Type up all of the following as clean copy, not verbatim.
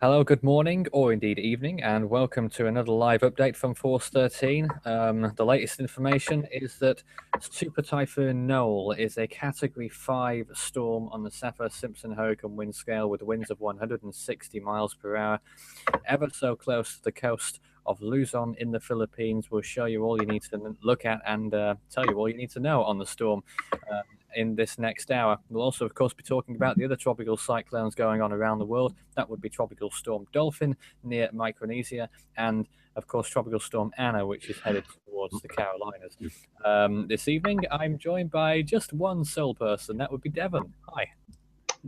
Hello, good morning, or indeed evening, and welcome to another live update from Force 13. The latest information is that Super Typhoon Noul is a Category 5 storm on the Saffir-Simpson hurricane wind scale with winds of 160 miles per hour, ever so close to the coast of Luzon in the Philippines. We'll show you all you need to look at and tell you all you need to know on the storm in this next hour. We'll also, of course, be talking about the other tropical cyclones going on around the world. That would be Tropical Storm Dolphin near Micronesia, and, of course, Tropical Storm Anna, which is headed towards the Carolinas. This evening, I'm joined by just one sole person. That would be Devon. Hi.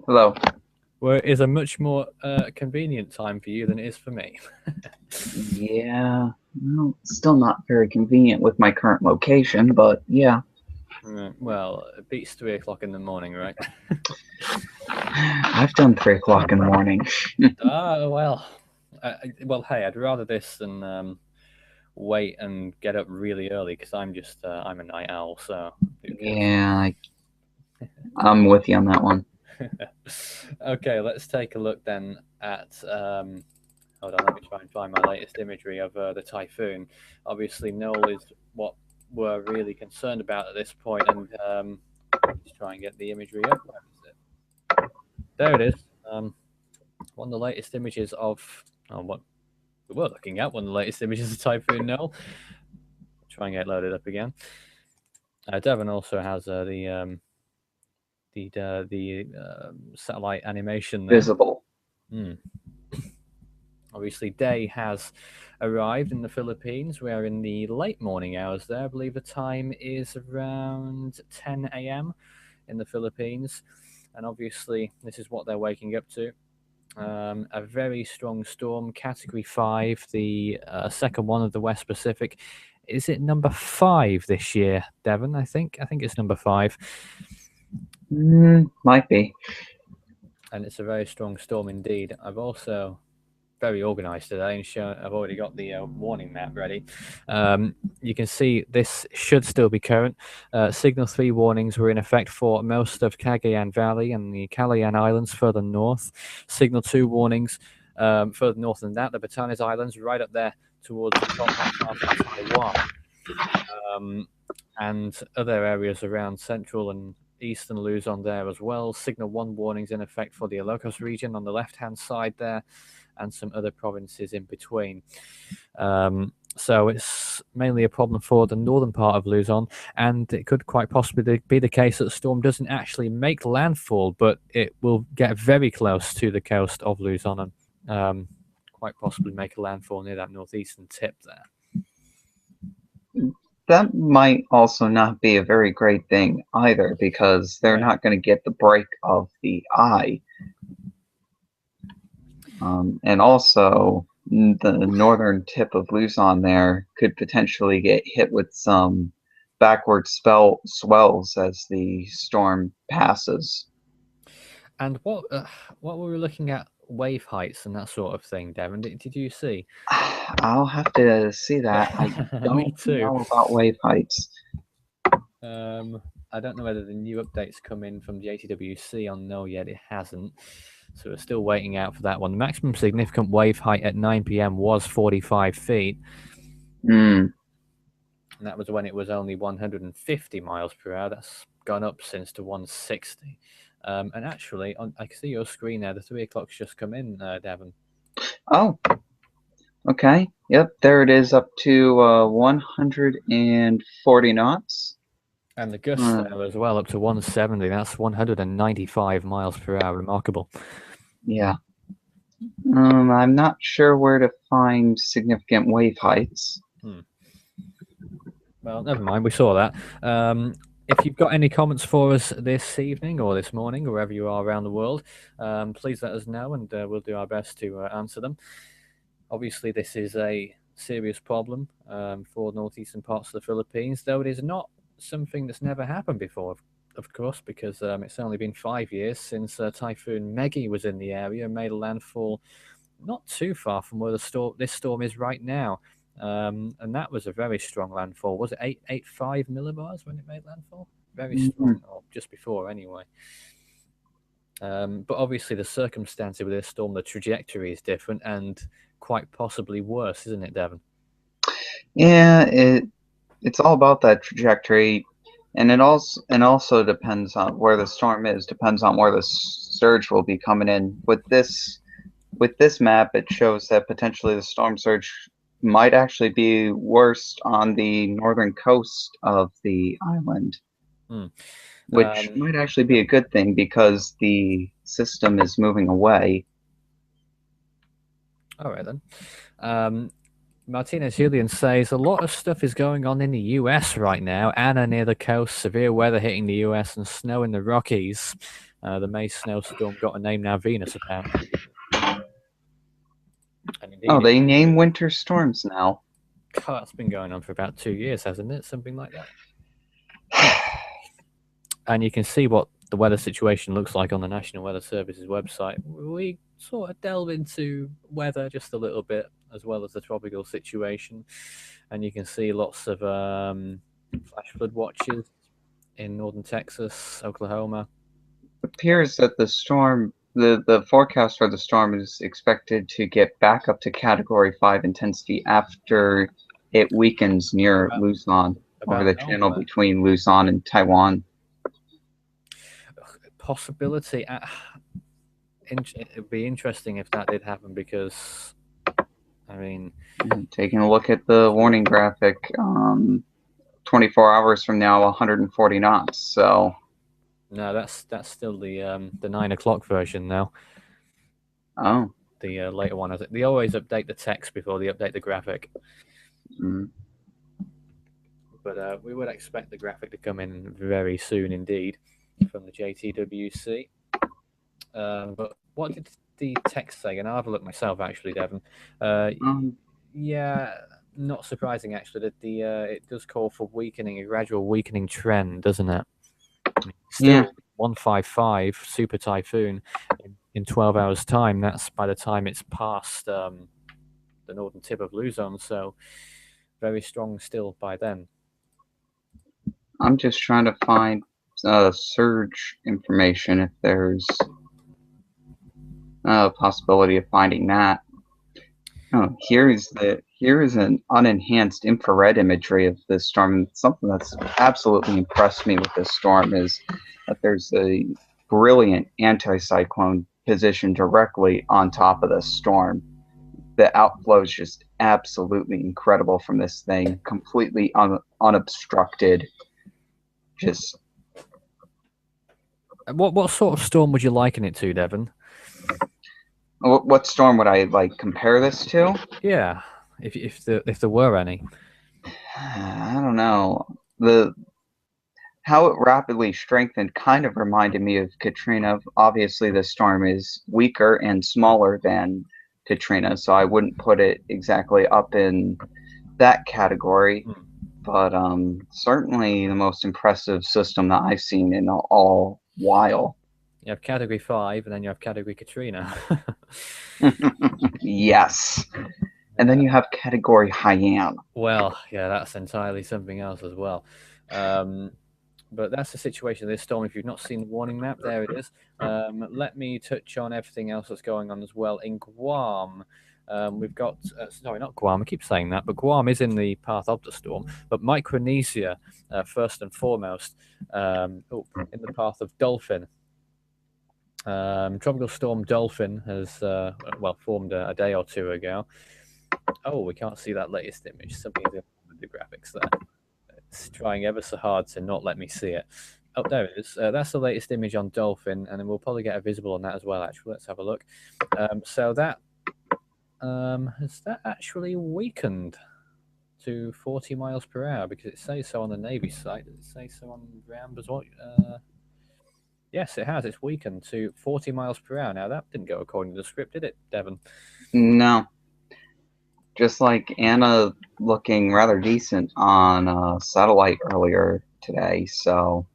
Hello. Well, it is a much more convenient time for you than it is for me. Yeah, well, still not very convenient with my current location, but yeah. Well, it beats 3 o'clock in the morning, right? I've done 3 o'clock in the morning. Well, hey, I'd rather this than wait and get up really early because I'm a night owl, so Yeah, I'm with you on that one. Okay, let's take a look then at hold on, let me try and find my latest imagery of the typhoon. Obviously, Noel is what we're really concerned about at this point, and let's try and get the imagery up. Where is it? There it is. One of the latest images of what we were looking at. One of the latest images of Typhoon Noul. Try and get loaded up again. Devon also has the satellite animation there. Visible. Obviously, day has arrived in the Philippines. We are in the late morning hours there. I believe the time is around 10 a.m. in the Philippines. And obviously, this is what they're waking up to. A very strong storm, Category 5, the second one of the West Pacific. Is it number 5 this year, Devon? I think it's number 5. Might be. And it's a very strong storm indeed. I've also very organized today and I've already got the warning map ready. You can see this should still be current. Signal 3 warnings were in effect for most of Cagayan Valley and the Calayan Islands further north. Signal 2 warnings further north than that, the Batanes Islands right up there towards the top half of Taiwan. And other areas around central and eastern Luzon there as well. Signal 1 warnings in effect for the Ilocos region on the left-hand side there, and some other provinces in between. So it's mainly a problem for the northern part of Luzon, and it could quite possibly be the case that the storm doesn't actually make landfall, but it will get very close to the coast of Luzon and quite possibly make a landfall near that northeastern tip there. That might also not be a very great thing either, because they're not going to get the break of the eye. And also, the northern tip of Luzon there could potentially get hit with some backward swells as the storm passes. And what were we looking at? Wave heights and that sort of thing, Devon. Did you see? I'll have to see that. I don't know about wave heights. I don't know whether the new updates come in from the ATWC on No yet. It hasn't. So we're still waiting out for that one. The maximum significant wave height at 9 p.m. was 45 feet. And that was when it was only 150 miles per hour. That's gone up since to 160. And actually, I can see your screen there. The 3 o'clock's just come in, Devon. Oh, okay. Yep, there it is, up to 140 knots. And the gusts there as well, up to 170. That's 195 miles per hour. Remarkable. Yeah. I'm not sure where to find significant wave heights. Well, never mind. We saw that. If you've got any comments for us this evening or this morning, wherever you are around the world, please let us know, and we'll do our best to answer them. Obviously, this is a serious problem for northeastern parts of the Philippines, though it is not something that's never happened before, of course, because it's only been 5 years since Typhoon Meggy was in the area and made a landfall not too far from where this storm is right now. And that was a very strong landfall. Was it 8.85 millibars when it made landfall? Very strong, or just before anyway. But obviously, the circumstances with this storm, the trajectory is different and quite possibly worse, isn't it, Devon? Yeah, it's all about that trajectory, and it also depends on where the storm is. Depends on where the surge will be coming in. With this map, it shows that potentially the storm surge might actually be worse on the northern coast of the island, Hmm. which might actually be a good thing because the system is moving away. All right then. Martinez Julian says a lot of stuff is going on in the US right now. Anna near the coast, severe weather hitting the US, and snow in the Rockies. The May snowstorm got a name now, Venus, apparently. And Oh, indeed, they name winter storms now. it's been going on for about 2 years, hasn't it? Something like that. And you can see what the weather situation looks like on the National Weather Service's website. We sort of delve into weather just a little bit, as well as the tropical situation. And you can see lots of flash flood watches in northern Texas, Oklahoma. It appears that the forecast for the storm is expected to get back up to Category 5 intensity after it weakens near Luzon, over the channel between Luzon and Taiwan. Possibility. It would be interesting if that did happen because, I mean, taking a look at the warning graphic, 24 hours from now, 140 knots. So no, that's still the 9 o'clock version now. Oh, the later one. They always update the text before they update the graphic. Mm. But we would expect the graphic to come in very soon indeed from the JTWC. But what did the text say? And I'll have a look myself, actually, Devon. Yeah, not surprising, actually, that it does call for a gradual weakening trend, doesn't it? Still, 155 super typhoon in 12 hours' time. That's by the time it's past the northern tip of Luzon, so very strong still by then. I'm just trying to find surge information if there's a possibility of finding that. Oh, here is an unenhanced infrared imagery of this storm. Something that's absolutely impressed me with this storm is that there's a brilliant anticyclone positioned directly on top of this storm. The outflow is just absolutely incredible from this thing, completely unobstructed. Just what sort of storm would you liken it to, Devon? What storm would I compare this to? Yeah, if there were any. I don't know. How it rapidly strengthened kind of reminded me of Katrina. Obviously, the storm is weaker and smaller than Katrina, so I wouldn't put it exactly up in that category. But certainly the most impressive system that I've seen in all while. You have Category 5, and then you have Category Katrina. Yes. And then you have Category Haiyan. Well, yeah, that's entirely something else as well. But that's the situation of this storm. If you've not seen the warning map, there it is. Let me touch on everything else that's going on as well. In Guam, we've got, sorry, not Guam, I keep saying that, but Guam is in the path of the storm. But Micronesia, first and foremost, in the path of Dolphin. Tropical storm Dolphin has, formed a day or two ago. Oh, we can't see that latest image. Something's in with the graphics there. It's trying ever so hard to not let me see it. Oh, there it is. That's the latest image on Dolphin, and then we'll probably get a visible on that as well, actually. Let's have a look. So that has that actually weakened to 40 miles per hour? Because it says so on the Navy site. Does it say so on ground as well? Yes, it has. It's weakened to 40 miles per hour. Now, that didn't go according to the script, did it, Devon? No. Just like Anna looking rather decent on satellite earlier today, so...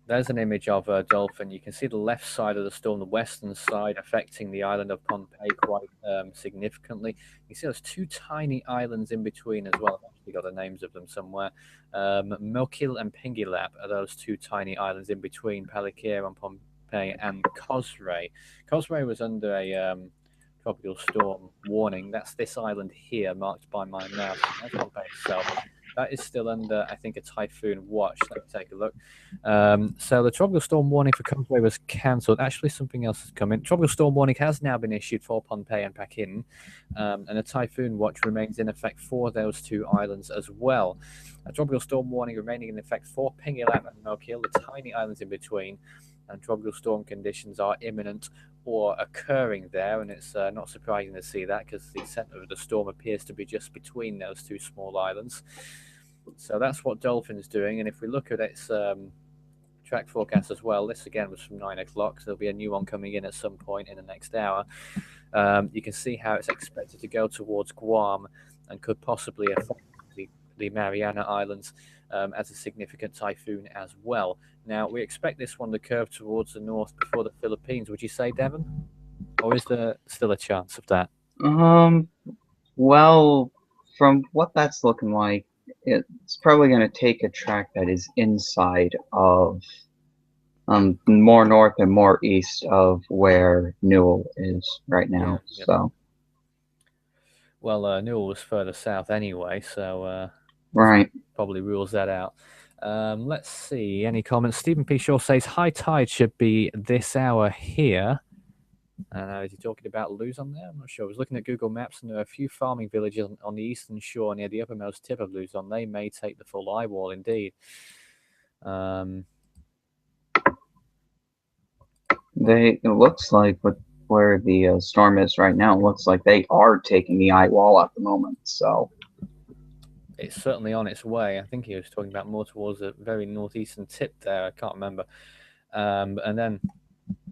There's an image of a dolphin. You can see the left side of the storm, the western side, affecting the island of Pohnpei quite significantly. You see those two tiny islands in between as well. I've actually got the names of them somewhere. Mokil and Pingilap are those two tiny islands in between Palikir on Pohnpei and Cosray. Cosray was under a tropical storm warning. That's this island here, marked by my mouse. That's Pohnpei itself. That is still under, I think, a typhoon watch. Let me take a look. So the tropical storm warning for Cosray was cancelled. Actually, something else has come in. Tropical storm warning has now been issued for Pohnpei and Pakin, and a typhoon watch remains in effect for those two islands as well. A tropical storm warning remaining in effect for Pingilat and Mokil, the tiny islands in between, and tropical storm conditions are imminent or occurring there, and it's not surprising to see that because the center of the storm appears to be just between those two small islands. So that's what Dolphin's doing, and if we look at its track forecast as well, this again was from 9 o'clock, so there'll be a new one coming in at some point in the next hour. You can see how it's expected to go towards Guam and could possibly affect the Mariana Islands as a significant typhoon as well. Now, we expect this one to curve towards the north before the Philippines. Would you say, Devon? Or is there still a chance of that? Well, from what that's looking like, it's probably going to take a track that is inside of more north and more east of where Noul is right now. Yeah, yep. So, well, Noul was further south anyway, so right. Probably rules that out. Let's see. Any comments? Stephen P. Shaw says high tide should be this hour here. Is he talking about Luzon there? I'm not sure. I was looking at Google Maps, and there are a few farming villages on the eastern shore near the uppermost tip of Luzon. They may take the full eye wall, indeed. It looks like where the storm is right now, it looks like they are taking the eye wall at the moment. So it's certainly on its way. I think he was talking about more towards the very northeastern tip there. I can't remember. And then,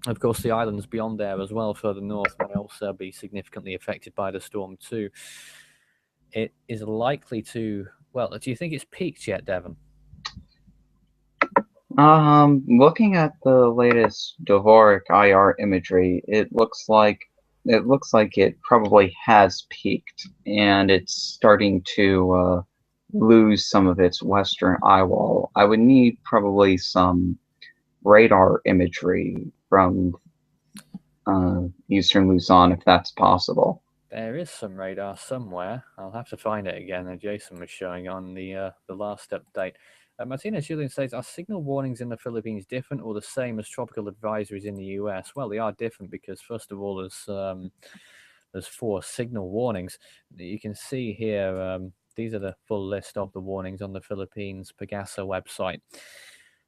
of course, the islands beyond there as well, further north, may also be significantly affected by the storm too. It is likely to. Well, do you think it's peaked yet, Devon? looking at the latest Dvorak IR imagery, it looks like it probably has peaked, and it's starting to lose some of its western eye wall. I would need probably some radar imagery from eastern Luzon if that's possible. There is some radar somewhere. I'll have to find it again. Jason was showing on the last update. Martinez Julian says, are signal warnings in the Philippines different or the same as tropical advisories in the US? Well, they are different because, first of all, there's 4 signal warnings. You can see here, these are the full list of the warnings on the Philippines Pagasa website.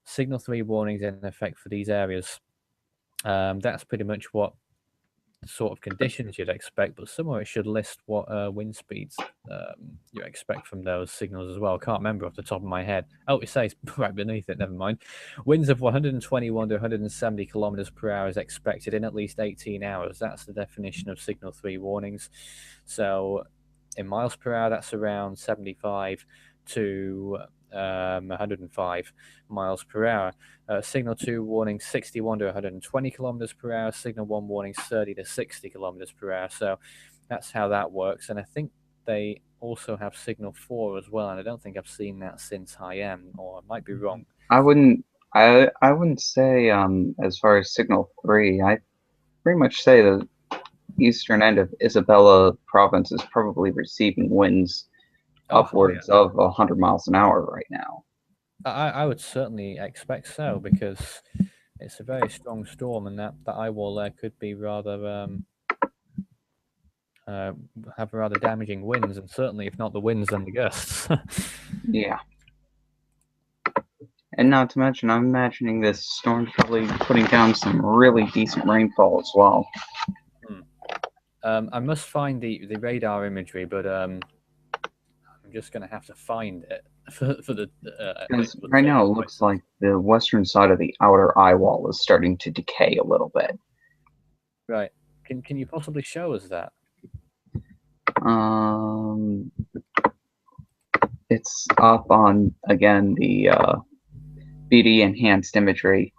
Signal 3 warnings in effect for these areas. That's pretty much what sort of conditions you'd expect, but somewhere it should list what wind speeds you expect from those signals as well. Can't remember off the top of my head. Oh, it says right beneath it, never mind. Winds of 121 to 170 kilometers per hour is expected in at least 18 hours. That's the definition of signal 3 warnings. So in miles per hour, that's around 75 to 105 miles per hour. Signal 2 warning 61 to 120 kilometers per hour. Signal 1 warning 30 to 60 kilometers per hour. So that's how that works. And I think they also have signal 4 as well. And I don't think I've seen that since IM, or I might be wrong. I wouldn't say as far as signal 3. I pretty much say the eastern end of Isabela province is probably receiving winds upwards of 100 miles an hour right now. I would certainly expect so, because it's a very strong storm, and that eye wall there could be rather have rather damaging winds, and certainly if not the winds, then the gusts. Yeah. And not to mention, I'm imagining this storm probably putting down some really decent rainfall as well. I must find the radar imagery, but I'm just going to have to find it for the. Because right now it looks like the western side of the outer eye wall is starting to decay a little bit. Right. Can you possibly show us that? It's up on again the 3D enhanced imagery.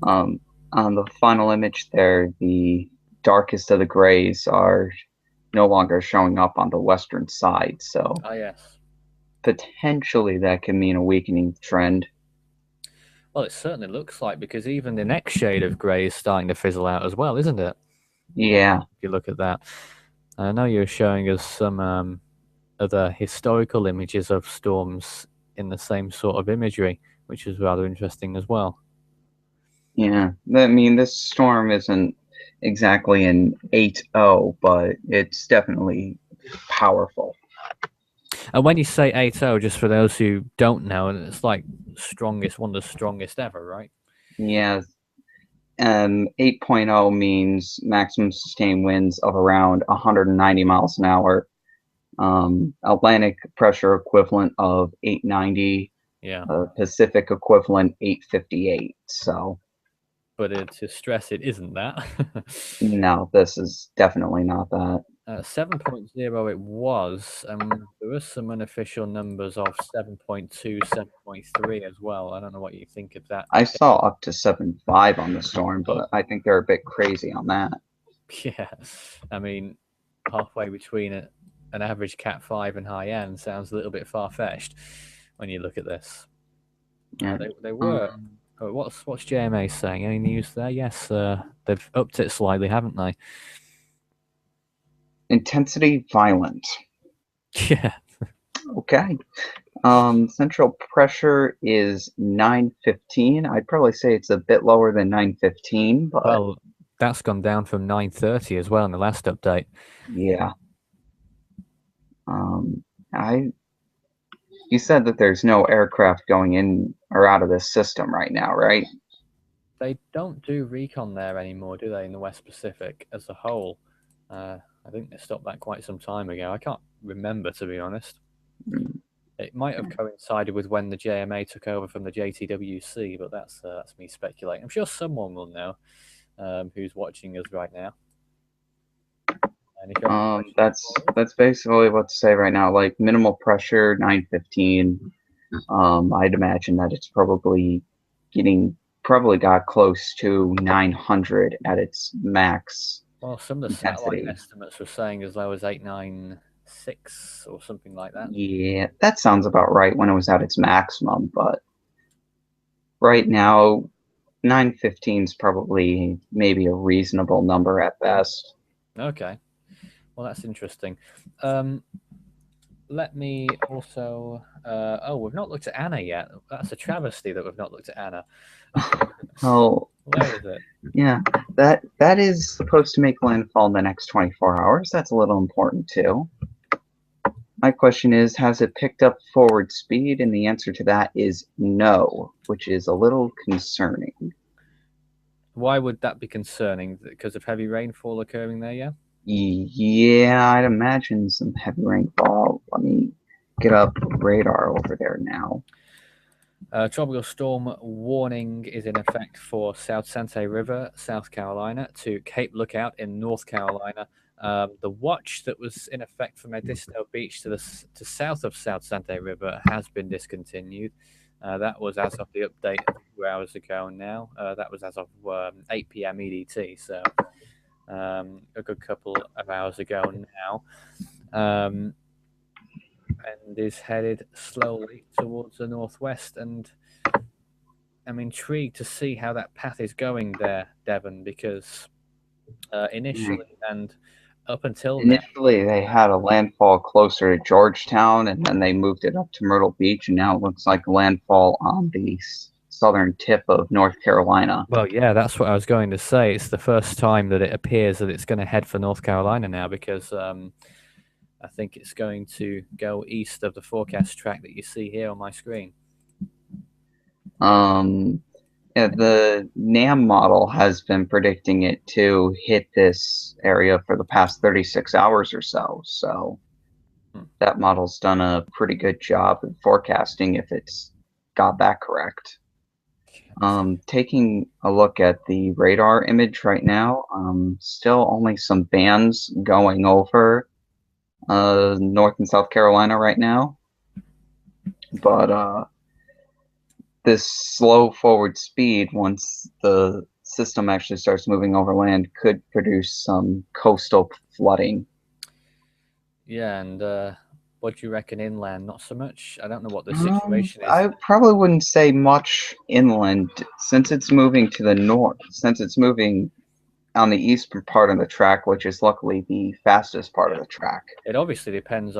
On the final image there, the darkest of the grays are no longer showing up on the western side, so Ah, yes. potentially that could mean a weakening trend. Well, it certainly looks like, because even the next shade of grey is starting to fizzle out as well, isn't it? Yeah, If you look at that. I know you're showing us some other historical images of storms in the same sort of imagery, which is rather interesting as well. yeah. I mean, this storm isn't exactly an 8.0, but it's definitely powerful. And when you say 8.0, just for those who don't know, it's like strongest, one of the strongest ever, right? Yeah, 8.0 means maximum sustained winds of around 190 miles an hour. Atlantic pressure equivalent of 890, Yeah. Pacific equivalent 858. So, But to stress it isn't that. no, this is definitely not that. 7.0 it was, and there was some unofficial numbers of 7.2, 7.3 as well. I don't know what you think of that. I saw up to 7.5 on the storm, Oh, but I think they're a bit crazy on that. yeah. I mean, halfway between an average Cat 5 and high end sounds a little bit far fetched when you look at this. Yeah. They were. What's JMA saying? Any news there? Yes, they've upped it slightly, haven't they? Intensity violent. Yeah. Okay. Central pressure is 915. I'd probably say it's a bit lower than 915, but Well, that's gone down from 930 as well in the last update. yeah. I You said that there's no aircraft going in or out of this system right now, right? They don't do recon there anymore, do they, in the West Pacific as a whole? I think they stopped that quite some time ago. I can't remember, to be honest. Mm. It might have coincided with when the JMA took over from the JTWC, but that's me speculating. I'm sure someone will know who's watching us right now. And if you have any That's basically what to say right now. Like minimal pressure, 915. I'd imagine that it's probably got close to 900 at its max well, some of the satellite intensity. estimates were saying as low as 896 or something like that. Yeah, that sounds about right when it was at its maximum, but right now 915 is probably maybe a reasonable number at best. Okay. Well, that's interesting. Let me also. Oh, we've not looked at Anna yet. That's a travesty that we've not looked at Anna. Oh, Where is it? yeah, that is supposed to make landfall in the next 24 hours. That's a little important too. My question is, has it picked up forward speed? And the answer to that is no, which is a little concerning. Why would that be concerning? Because of heavy rainfall occurring there, yeah? Yeah, I'd imagine some heavy rainfall. Let me get up radar over there now. Tropical storm warning is in effect for South Sante River, South Carolina, to Cape Lookout in North Carolina. The watch that was in effect from Edisto Beach to south of South Sante River has been discontinued. That was as of the update a few hours ago now. That was as of 8 p.m. EDT, so a good couple of hours ago now. And is headed slowly towards the northwest. And I'm intrigued to see how that path is going there, Devon, because initially and up until now, Initially, they had a landfall closer to Georgetown, and then they moved it up to Myrtle Beach, and now it looks like landfall on the southern tip of North Carolina. well, yeah, that's what I was going to say. It's the first time that it appears that it's going to head for North Carolina now, because I think it's going to go east of the forecast track that you see here on my screen. Yeah, the NAM model has been predicting it to hit this area for the past 36 hours or so. So that model's done a pretty good job of forecasting if it's got that correct. Taking a look at the radar image right now, still only some bands going over North and South Carolina right now, but this slow forward speed, once the system actually starts moving over land, could produce some coastal flooding. Yeah, and what do you reckon inland? Not so much. I don't know what the situation is. I probably wouldn't say much inland since it's moving to the north, since it's moving on the eastern part of the track, which is luckily the fastest part of the track. It obviously depends,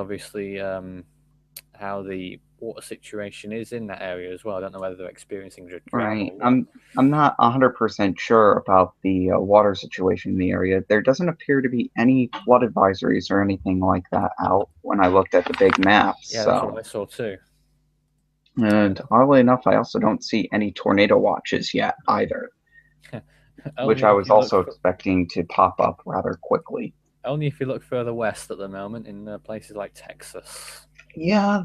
how the water situation is in that area as well. I don't know whether they're experiencing a drought Right. or what. I'm not 100% sure about the water situation in the area. There doesn't appear to be any flood advisories or anything like that out when I looked at the big maps. Yeah, that's what So, I saw too. and oddly enough, I also don't see any tornado watches yet either, which Only I if was you look also expecting to pop up rather quickly. only if you look further west at the moment in places like Texas. Yeah,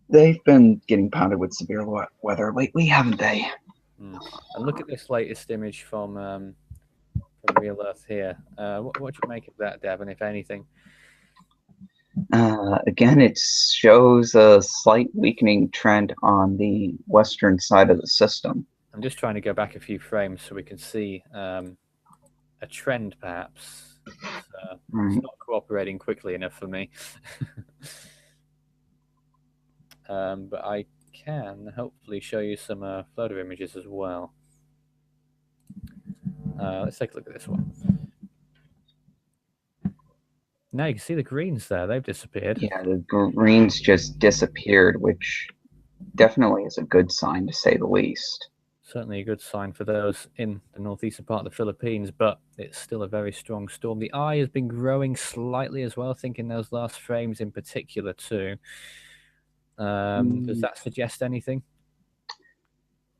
they've been getting pounded with severe weather lately, haven't they? Mm. And look at this latest image from Real Earth here. What do you make of that, Devon, if anything? Again, it shows a slight weakening trend on the western side of the system. I'm just trying to go back a few frames so we can see a trend, perhaps. It's Right. not cooperating quickly enough for me. But I can hopefully show you some photo images as well. Let's take a look at this one. Now you can see the greens there. They've disappeared. Yeah, the greens just disappeared, which definitely is a good sign to say the least. Certainly a good sign for those in the northeastern part of the Philippines, but it's still a very strong storm. The eye has been growing slightly as well, I think in those last frames in particular too. Does that suggest anything?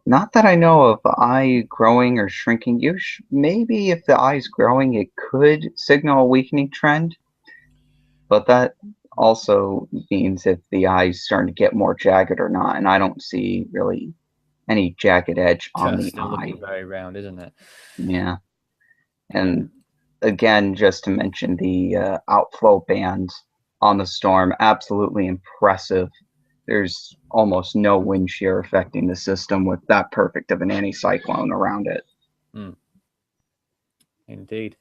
Not that I know of the eye growing or shrinking. Maybe if the eye is growing, it could signal a weakening trend, but that also means if the eye is starting to get more jagged or not, and I don't see really any jagged edge on the Still looking eye. very round, isn't it? Yeah. Yeah. And again, just to mention the outflow bands on the storm, absolutely impressive. There's almost no wind shear affecting the system with that perfect of an anticyclone around it. Mm, indeed.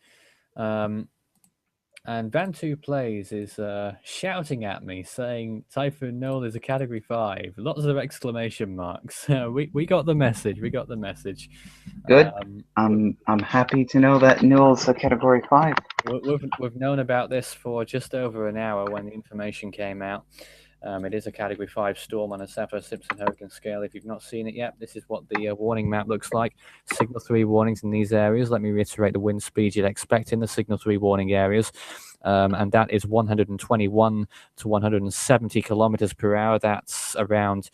And Bantu Plays is shouting at me saying Typhoon Noul is a Category 5. Lots of exclamation marks. We got the message. We got the message. Good. Um, I'm happy to know that Noul's a Category 5. we've known about this for just over an hour when the information came out. It is a Category 5 storm on a Saffir-Simpson-Hogan scale. If you've not seen it yet, this is what the warning map looks like. Signal 3 warnings in these areas. Let me reiterate the wind speed you'd expect in the Signal 3 warning areas. And that is 121 to 170 kilometers per hour. That's around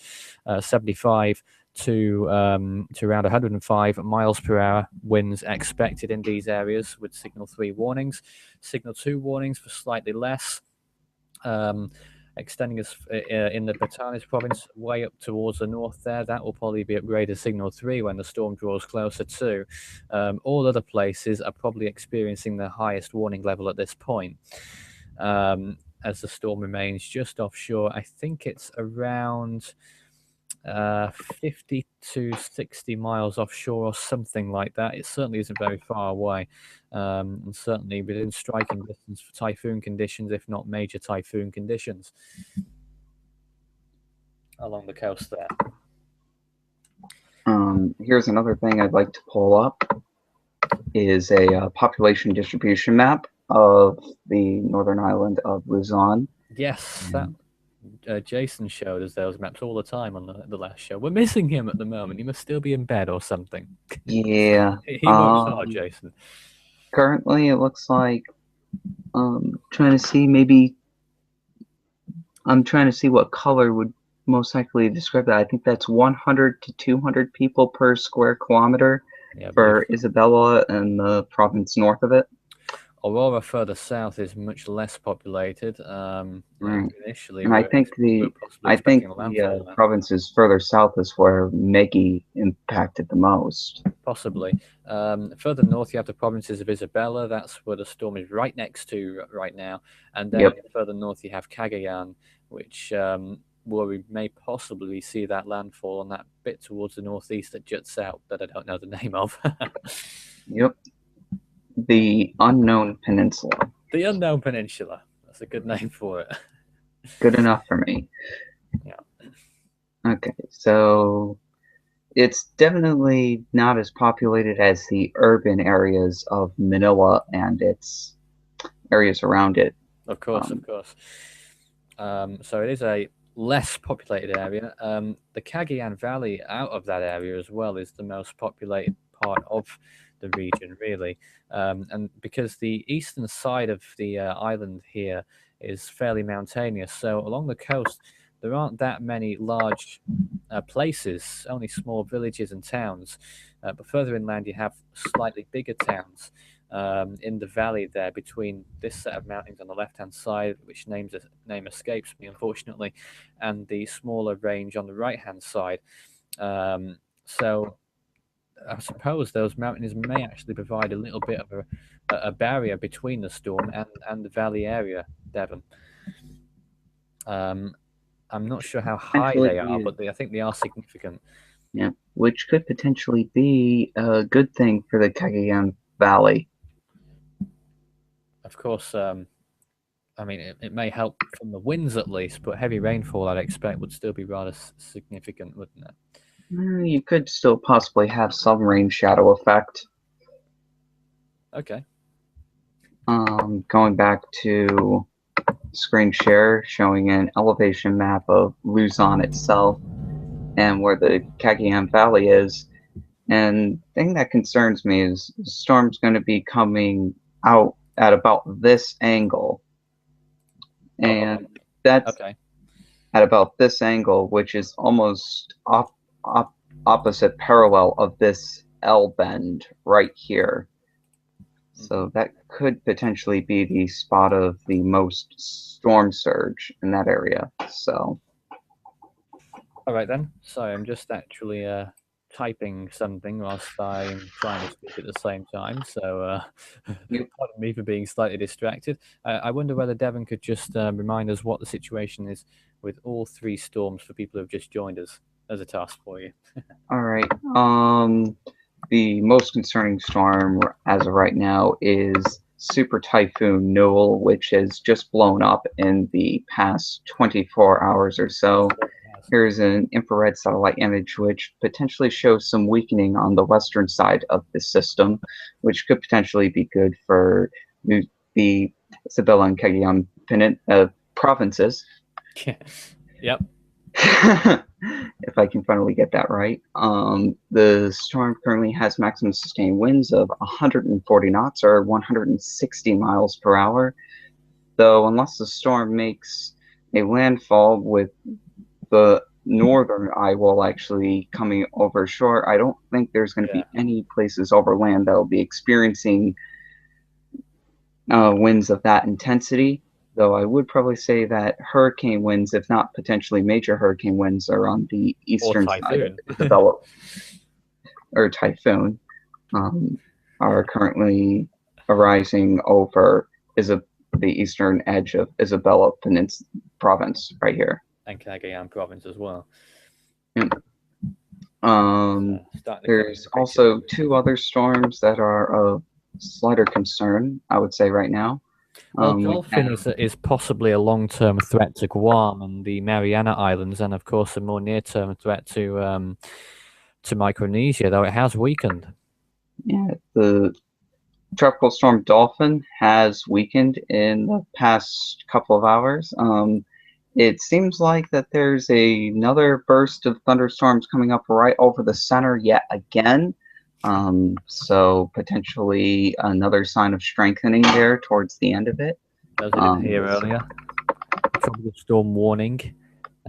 75 to around 105 miles per hour winds expected in these areas with Signal 3 warnings. Signal 2 warnings for slightly less. Extending us in the Batanes province way up towards the north there. That will probably be upgraded Signal 3 when the storm draws closer too. All other places are probably experiencing the highest warning level at this point. As the storm remains just offshore, I think it's around 50 to 60 miles offshore or something like that. It certainly isn't very far away, and certainly within striking distance for typhoon conditions, if not major typhoon conditions along the coast there. Here's another thing I'd like to pull up is a population distribution map of the northern island of Luzon. Yes, that Jason showed us those maps all the time on the last show. We're missing him at the moment. He must still be in bed or something. Yeah. He works hard, Jason. Currently, it looks like trying to see maybe I'm trying to see what color would most likely describe that. I think that's 100 to 200 people per square kilometer Yeah, for Isabela and the province north of it. Aurora further south is much less populated. Right. Initially, And I think we're possibly expecting a landfall the there. provinces further south is where Megi impacted the most. Possibly. Further north, you have the provinces of Isabela. That's where the storm is right next to right now. And then Yep. further north, you have Cagayan, which we may possibly see that landfall on that bit towards the northeast that juts out that I don't know the name of. Yep. The Unknown Peninsula. The Unknown Peninsula. That's a good name for it. Good enough for me. Yeah. Okay, so it's definitely not as populated as the urban areas of Manila and its areas around it. Of course. So it is a less populated area. The Cagayan Valley out of that area as well is the most populated part of the region, really. And because the eastern side of the island here is fairly mountainous, so along the coast there aren't that many large places, only small villages and towns. But further inland, you have slightly bigger towns in the valley there between this set of mountains on the left-hand side, which name escapes me, unfortunately, and the smaller range on the right-hand side. So I suppose those mountains may actually provide a little bit of a barrier between the storm and the valley area, Devon. I'm not sure how high they are, but I think they are significant. Yeah, which could potentially be a good thing for the Cagayan Valley. Of course, I mean, it may help from the winds at least, but heavy rainfall, I'd expect, would still be rather significant, wouldn't it? You could still possibly have some rain shadow effect. Okay. Going back to screen share, showing an elevation map of Luzon itself and where the Cagayan Valley is. And the thing that concerns me is the storm's going to be coming out at about this angle. And that's okay. At about this angle, which is almost opposite parallel of this L bend right here. So that could potentially be the spot of the most storm surge in that area. So, all right then. Sorry, I'm just actually typing something whilst I'm trying to speak at the same time. So, pardon me for being slightly distracted. I wonder whether Devon could just remind us what the situation is with all three storms for people who have just joined us as a task for you. All right. The most concerning storm as of right now is Super Typhoon Noul, which has just blown up in the past 24 hours or so. Here's an infrared satellite image which potentially shows some weakening on the western side of the system, which could potentially be good for the Isabela and Cagayan provinces. Yep. If I can finally get that right. The storm currently has maximum sustained winds of 140 knots or 160 miles per hour, though unless the storm makes a landfall with the northern eye wall actually coming over shore, I don't think there's going to be any places over land that will be experiencing winds of that intensity. Though I would probably say that hurricane winds, if not potentially major hurricane winds, are on the eastern side of the developed, or typhoon, are currently arising over the eastern edge of Isabela province right here. And Cagayan province as well. Yeah. There's also two other storms that are of slighter concern, I would say, right now. Well, Dolphin is possibly a long-term threat to Guam and the Mariana Islands, and of course a more near-term threat to Micronesia, though it has weakened. Yeah, the tropical storm Dolphin has weakened in the past couple of hours. It seems like that there's another burst of thunderstorms coming up right over the center yet again. So potentially another sign of strengthening there towards the end of it. As I didn't hear earlier, tropical storm warning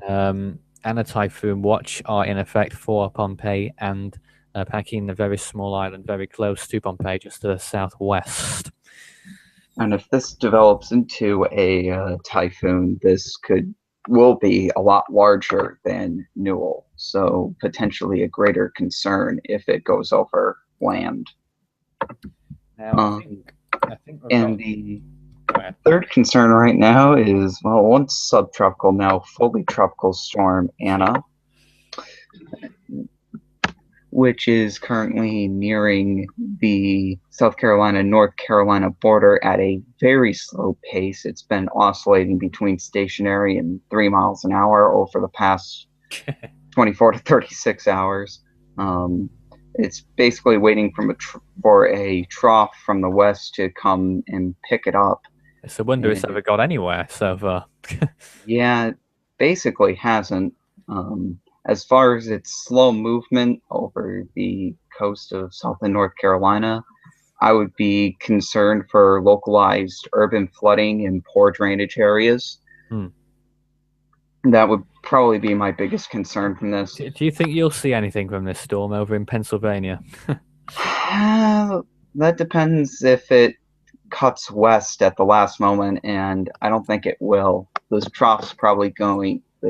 and a typhoon watch are in effect for Pompeii and Paquin, a very small island very close to Pompeii, just to the southwest. And if this develops into a typhoon, this will be a lot larger than Noul, so potentially a greater concern if it goes over land. Now, I think and the Third concern right now is, well, once subtropical, now fully tropical storm Anna, which is currently nearing the South Carolina-North Carolina border at a very slow pace. It's been oscillating between stationary and 3 miles an hour over the past 24 to 36 hours. It's basically waiting for a trough from the west to come and pick it up. It's a wonder it's ever got anywhere so far. Yeah, it basically hasn't. As far as its slow movement over the coast of South and North Carolina, I would be concerned for localized urban flooding in poor drainage areas. That would probably be my biggest concern from this. Do you think you'll see anything from this storm over in Pennsylvania? That depends if it cuts west at the last moment, and I don't think it will. The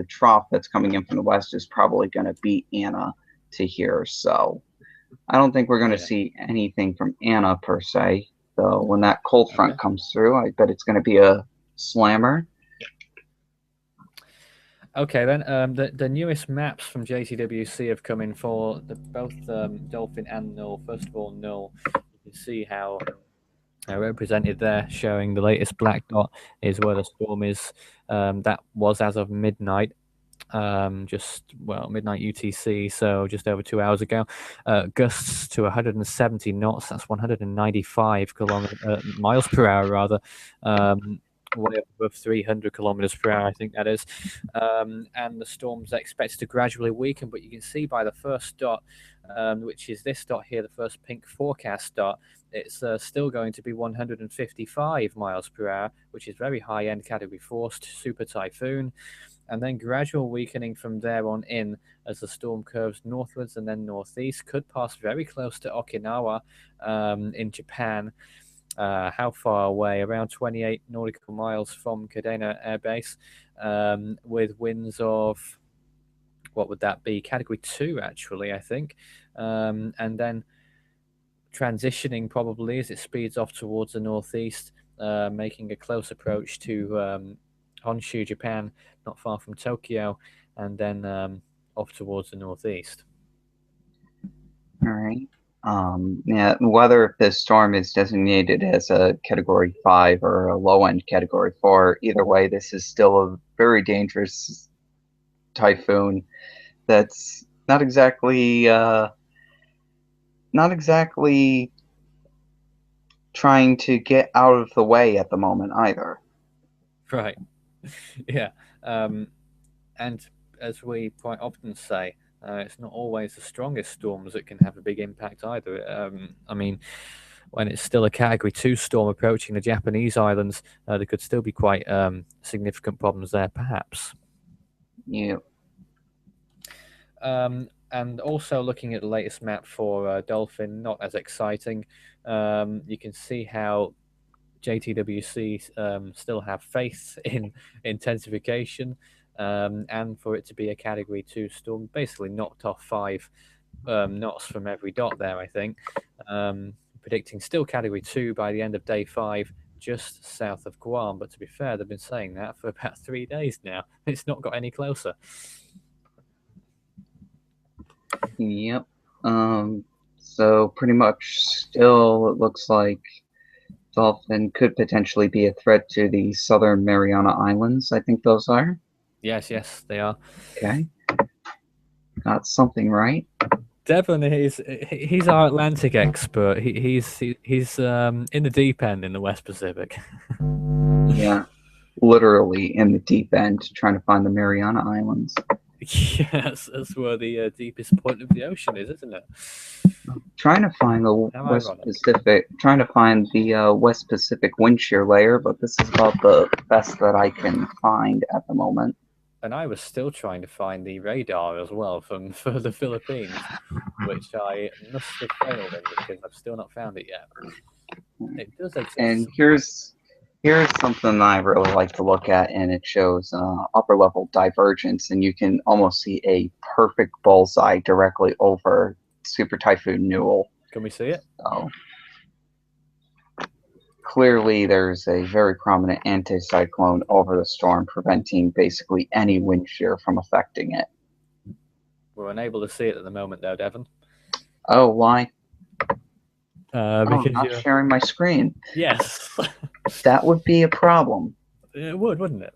trough that's coming in from the west is probably going to beat Anna to here, so I don't think we're going to see anything from Anna per se. Though when that cold front comes through, I bet it's going to be a slammer. Okay, then the newest maps from JTWC have come in for both Dolphin and Noul. First of all, Noul, you can see how represented there, showing the latest black dot is where the storm is. That was as of midnight, midnight UTC, so just over 2 hours ago. Gusts to 170 knots. That's 195 miles per hour, rather. Way up above 300 kilometers per hour, I think that is. And the storm's expected to gradually weaken, but you can see by the first dot, which is this dot here, the first pink forecast dot, it's still going to be 155 miles per hour, which is very high-end Category 4 super typhoon, and then gradual weakening from there on in as the storm curves northwards and then northeast, could pass very close to Okinawa in Japan. How far away? Around 28 nautical miles from Kadena Air Base, with winds of, what would that be? Category 2, actually, I think. And then transitioning probably as it speeds off towards the northeast, making a close approach to Honshu, Japan, not far from Tokyo, and then off towards the northeast. All right. Whether this storm is designated as a Category 5 or a low-end Category 4, either way, this is still a very dangerous typhoon that's not exactly trying to get out of the way at the moment either. Right. Yeah. And as we quite often say, it's not always the strongest storms that can have a big impact either. I mean, when it's still a Category 2 storm approaching the Japanese islands, there could still be quite significant problems there, perhaps. Yeah. And also looking at the latest map for Dolphin, not as exciting. You can see how JTWC still have faith in intensification, and for it to be a Category 2 storm, basically knocked off 5 knots from every dot there, I think. Predicting still Category 2 by the end of day 5, just south of Guam. But to be fair, they've been saying that for about 3 days now. It's not got any closer. Yep. So pretty much still it looks like Dolphin could potentially be a threat to the Southern Mariana Islands. I think those are. Yes, they are. Okay. Got something right. Devon he's our Atlantic expert. He's in the deep end in the West Pacific. Yeah, literally in the deep end, trying to find the Mariana Islands. Yes, that's where the deepest point of the ocean is, isn't it? Trying to find the West Pacific wind shear layer, but this is about the best that I can find at the moment. And I was still trying to find the radar as well for the Philippines, which I must have failed in because I've still not found it yet. It does exist. And here's something I really like to look at, and it shows upper level divergence, and you can almost see a perfect bullseye directly over Super Typhoon Noul. Can we see it? So, clearly there's a very prominent anticyclone over the storm, preventing basically any wind shear from affecting it. We're unable to see it at the moment, though, Devon. Oh, why? Because not you're... sharing my screen. Yes. That would be a problem. It would, wouldn't it?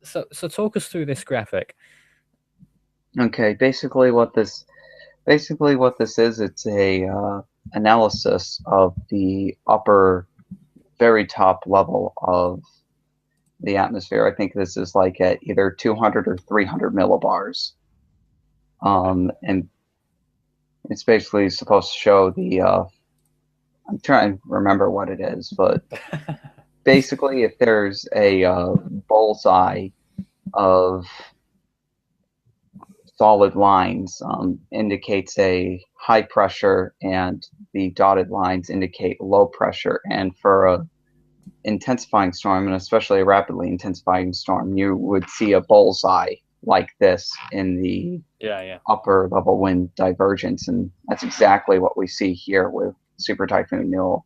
So talk us through this graphic. Okay, basically what this is, it's a analysis of the upper, very top level of the atmosphere. I think this is like at either 200 or 300 millibars. And it's basically supposed to show the, I'm trying to remember what it is, but basically if there's a bullseye of solid lines, indicates a high pressure, and the dotted lines indicate low pressure. And for a intensifying storm, and especially a rapidly intensifying storm, you would see a bullseye like this in the upper level wind divergence, and that's exactly what we see here with Super Typhoon Noul.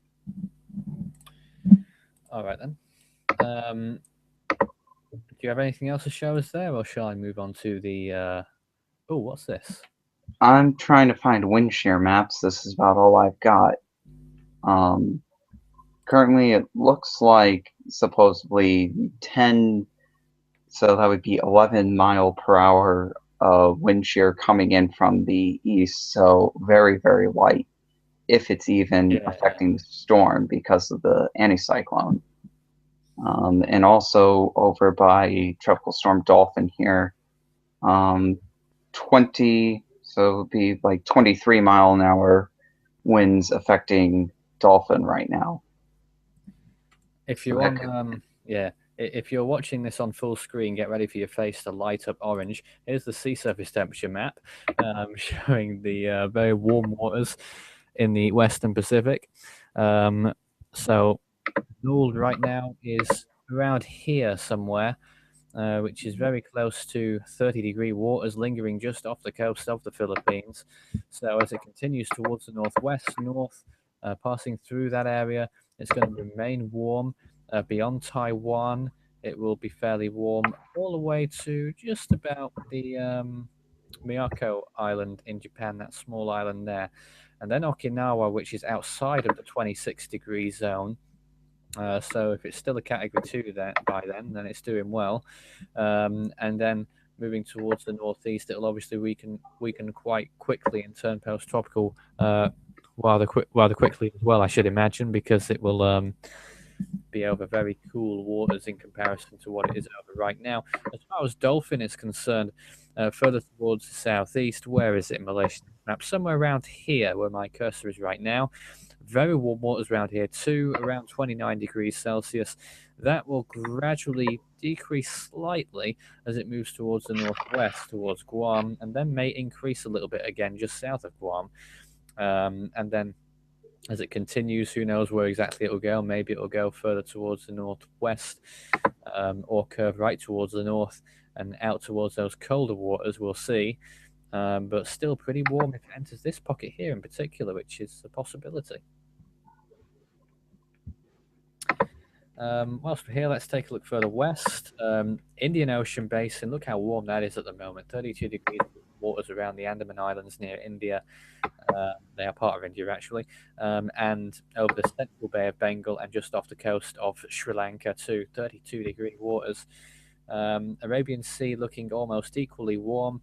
All right then. Do you have anything else to show us there, or shall I move on to the? Oh, what's this? I'm trying to find wind shear maps. This is about all I've got. Currently, it looks like supposedly 10, so that would be 11 mile per hour wind shear coming in from the east. So very, very light, if it's even affecting the storm because of the anticyclone. And also over by Tropical Storm Dolphin here, 20, so it would be like 23 mile an hour winds affecting Dolphin right now. If you're on, if you're watching this on full screen, get ready for your face to light up orange. Here's the sea surface temperature map, showing the very warm waters in the Western Pacific. So Noul right now is around here somewhere, which is very close to 30-degree waters, lingering just off the coast of the Philippines. So as it continues towards the northwest, passing through that area, it's going to remain warm. Beyond Taiwan, it will be fairly warm all the way to just about the Miyako Island in Japan, that small island there. And then Okinawa, which is outside of the 26-degree zone. So if it's still a category 2 by then it's doing well. And then moving towards the northeast, it'll obviously weaken quite quickly and turn post-tropical rather quickly as well, I should imagine, because it will be over very cool waters in comparison to what it is over right now. As far as Dolphin is concerned, further towards the southeast, where is it in Malaysian map? Somewhere around here, where my cursor is right now. Very warm waters around here too, around 29 degrees Celsius. That will gradually decrease slightly as it moves towards the northwest, towards Guam, and then may increase a little bit again just south of Guam. And then as it continues, who knows where exactly it will go. Maybe it will go further towards the northwest, or curve right towards the north and out towards those colder waters. We'll see. But still pretty warm if it enters this pocket here in particular, which is a possibility. Whilst we're here, let's take a look further west. Indian Ocean Basin, look how warm that is at the moment. 32 degrees waters around the Andaman Islands near India. They are part of India, actually. And over the central Bay of Bengal and just off the coast of Sri Lanka too, 32-degree waters. Arabian Sea looking almost equally warm.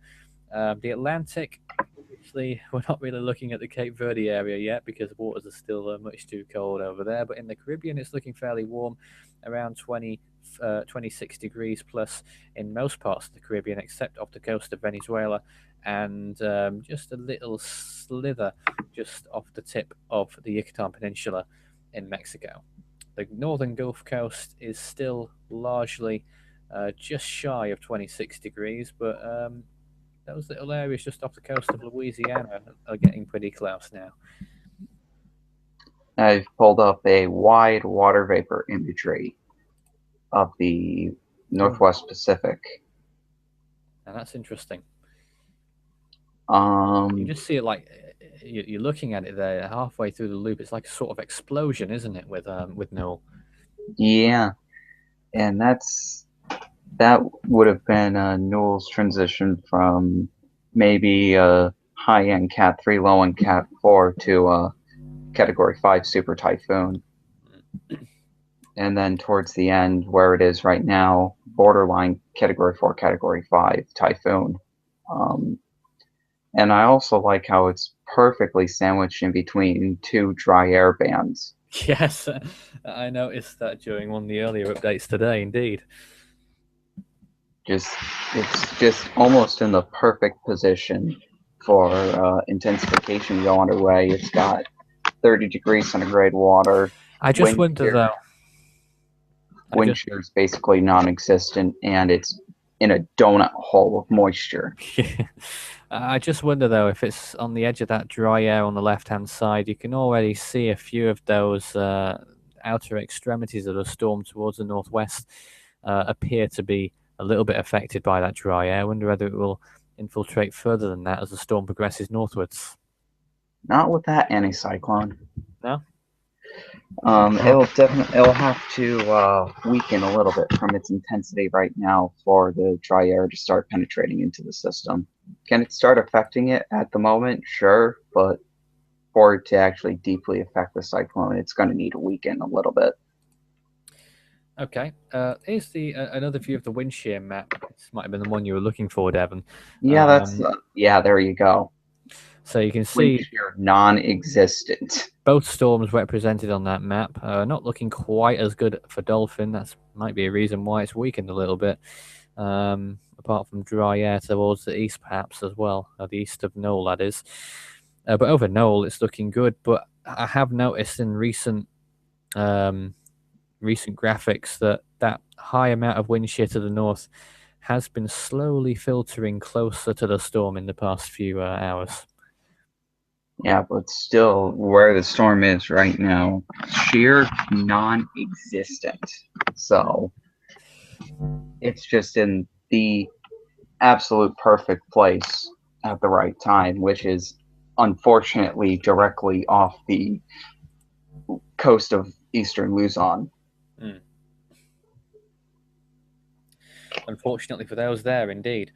The Atlantic, obviously, we're not really looking at the Cape Verde area yet because waters are still much too cold over there. But in the Caribbean, it's looking fairly warm, around 26 degrees plus in most parts of the Caribbean, except off the coast of Venezuela, and just a little slither just off the tip of the Yucatan Peninsula in Mexico. The northern Gulf Coast is still largely just shy of 26 degrees, but those little areas just off the coast of Louisiana are getting pretty close now. I've pulled up a wide water vapor imagery of the Northwest Pacific. Now that's interesting. You just see it like you're looking at it there halfway through the loop. It's like a sort of explosion, isn't it? With Noel. Yeah, and that would have been Newell's transition from maybe a high-end Cat 3, low-end Cat 4 to a Category 5 Super Typhoon. And then towards the end, where it is right now, borderline Category 4, Category 5 Typhoon. And I also like how it's perfectly sandwiched in between two dry air bands. Yes, I noticed that during one of the earlier updates today, indeed. It's just almost in the perfect position for intensification to go underway. It's got 30 degrees centigrade water. I just wonder, though. Wind shear is basically non-existent, and it's in a donut hole of moisture. I just wonder, though, if it's on the edge of that dry air on the left-hand side, you can already see a few of those outer extremities of the storm towards the northwest appear to be a little bit affected by that dry air. I wonder whether it will infiltrate further than that as the storm progresses northwards. Not with that anticyclone. No? It'll have to weaken a little bit from its intensity right now for the dry air to start penetrating into the system. Can it start affecting it at the moment? Sure, but for it to actually deeply affect the cyclone, it's going to need to weaken a little bit. Okay. Here's another view of the wind shear map. This might have been the one you were looking for, Devon. Yeah, there you go. So you can see non-existent. Both storms represented on that map. Not looking quite as good for Dolphin. That might be a reason why it's weakened a little bit. Apart from dry air towards the east, perhaps as well, the east of Noul, that is. But over Noul, it's looking good. But I have noticed in recent graphics that high amount of wind shear to the north has been slowly filtering closer to the storm in the past few hours. Yeah, but still, where the storm is right now, sheer non-existent. So it's just in the absolute perfect place at the right time, which is unfortunately directly off the coast of eastern Luzon. Unfortunately for those there, indeed.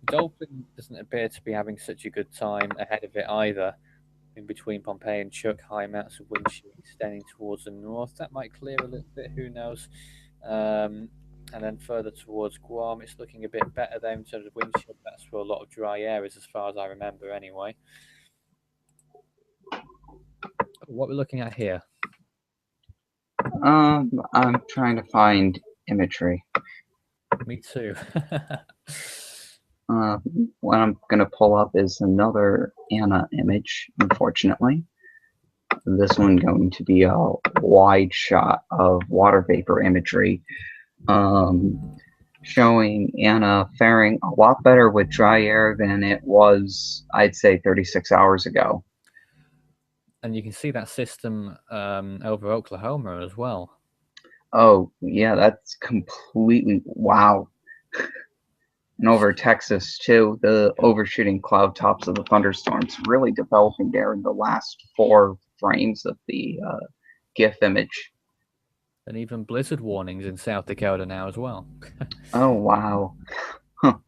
Dolphin doesn't appear to be having such a good time ahead of it either. In between Pompeii and Chuuk, high amounts of wind shear extending towards the north. That might clear a little bit, who knows. And then further towards Guam, it's looking a bit better there in terms of wind shear. That's where a lot of dry air is, as far as I remember, anyway. What we're looking at here? I'm trying to find imagery. Me too. What I'm going to pull up is another Anna image, unfortunately. This one going to be a wide shot of water vapor imagery, showing Anna faring a lot better with dry air than it was, I'd say, 36 hours ago. And you can see that system over Oklahoma as well. Oh, yeah, that's completely, wow. And over Texas, too, the overshooting cloud tops of the thunderstorms really developing there in the last 4 frames of the GIF image. And even blizzard warnings in South Dakota now as well. Oh, wow. Huh.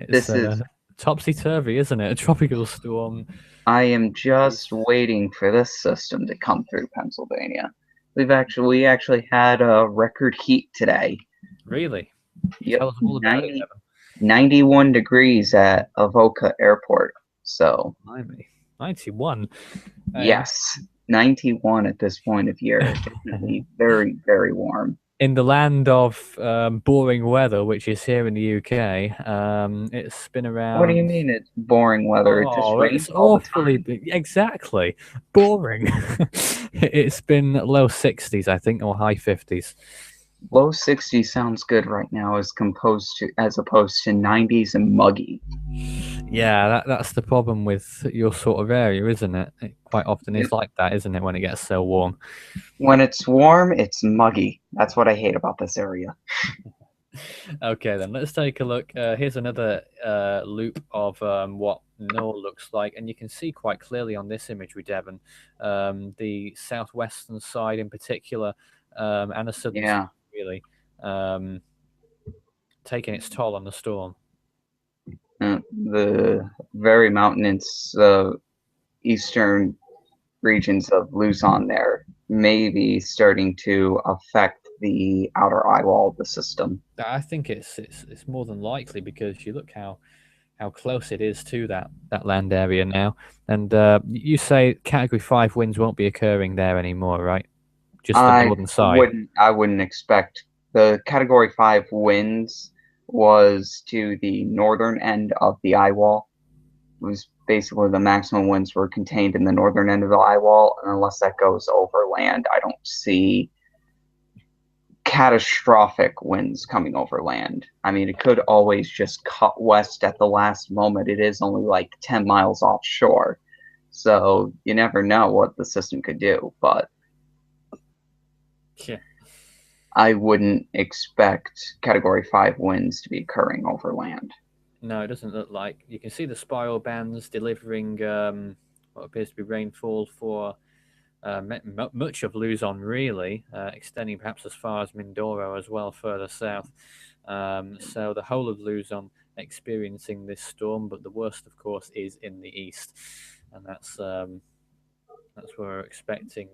This is topsy-turvy, isn't it? A tropical storm. I am just waiting for this system to come through Pennsylvania. We actually had a record heat today. Really? Yep. Tell us all about it, 91 degrees at Avoca Airport. So 91. Yes, 91 at this point of year. Definitely very, very warm. In the land of boring weather, which is here in the UK, it's been around. What do you mean it's boring weather? Oh, it just rains it's all awfully the time. Exactly boring. It's been low 60s, I think, or high 50s. Low 60s sounds good right now, as opposed to 90s and muggy. Yeah, that's the problem with your sort of area, isn't it? It quite often is like that, isn't it, when it gets so warm? When it's warm, it's muggy. That's what I hate about this area. Okay, then let's take a look. Here's another loop of what Noel looks like, and you can see quite clearly on this imagery, Devon, the southwestern side in particular, and the southern side Yeah. really, um, taking its toll on the storm. The very mountainous eastern regions of Luzon there may be starting to affect the outer eye wall of the system. I think it's more than likely because you look how close it is to that land area now, and you say Category 5 winds won't be occurring there anymore, right? Just the I northern side. I wouldn't expect the Category 5 winds was to the northern end of the eye wall. It was basically the maximum winds were contained in the northern end of the eye wall, and unless that goes over land, I don't see catastrophic winds coming over land. I mean, it could always just cut west at the last moment. It is only like 10 miles offshore. So you never know what the system could do, but Yeah. I wouldn't expect Category 5 winds to be occurring over land. No, it doesn't look like. You can see the spiral bands delivering what appears to be rainfall for much of Luzon, really, extending perhaps as far as Mindoro as well, further south. So the whole of Luzon experiencing this storm, but the worst, of course, is in the east, and that's what we're expecting.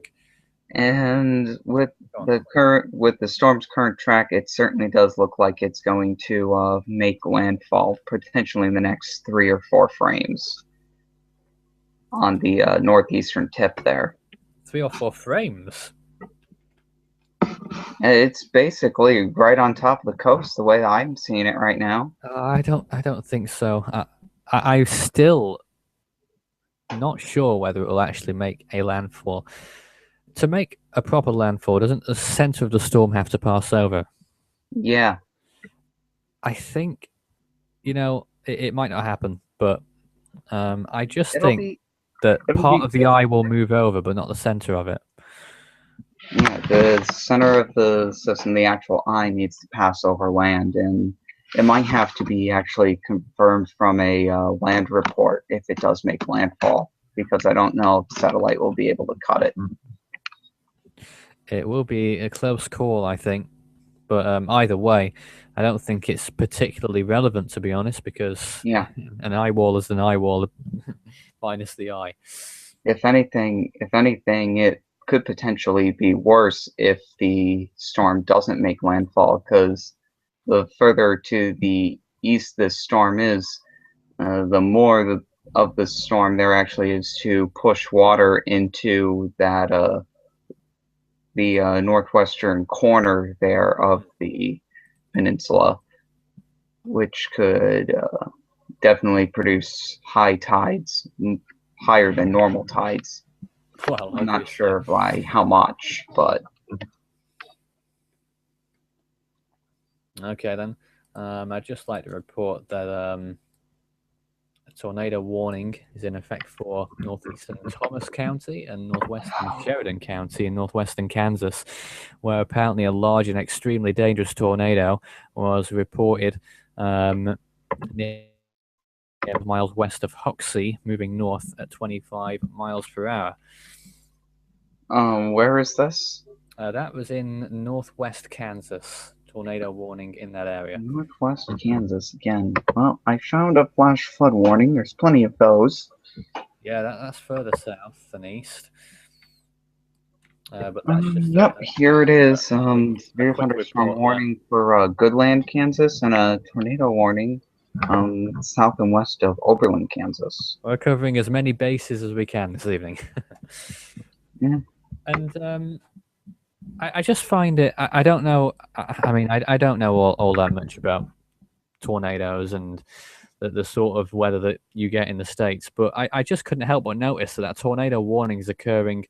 And with the storm's current track, it certainly does look like it's going to make landfall potentially in the next 3 or 4 frames on the northeastern tip there. 3 or 4 frames. It's basically right on top of the coast, the way I'm seeing it right now. I don't think so. I'm still not sure whether it will actually make a landfall. To make a proper landfall, doesn't the center of the storm have to pass over? Yeah, I think, it might not happen, but I just it'll think be that it'll part be of the eye will move over, but not the center of it. yeah, the center of the system, the actual eye needs to pass over land, and it might have to be actually confirmed from a land report if it does make landfall, because I don't know if satellite will be able to cut it. It will be a close call, I think. But either way, I don't think it's particularly relevant, to be honest, because Yeah, an eye wall is an eye wall minus the eye. if anything, it could potentially be worse if the storm doesn't make landfall, because the further to the east this storm is, the more of the storm there actually is to push water into that the northwestern corner there of the peninsula, which could definitely produce high tides, higher than normal tides. Well, I'm not obviously. sure by how much, but Okay, then. I'd just like to report that a tornado warning is in effect for northeastern Thomas County and northwestern Sheridan County in northwestern Kansas, where apparently a large and extremely dangerous tornado was reported near miles west of Hoxie, moving north at 25 miles per hour. where is this? That was in northwest Kansas. Tornado warning in that area. Northwest Kansas again. Well, I found a flash flood warning. There's plenty of those. Yeah, that's further south than east. But that's just Yep, here it is. a Severe quick thunderstorm report there. warning for Goodland, Kansas, and a tornado warning south and west of Oberlin, Kansas. We're covering as many bases as we can this evening. Yeah. And I just find it. I don't know. I mean, I don't know all that much about tornadoes and the sort of weather that you get in the States, but I just couldn't help but notice that tornado warning is occurring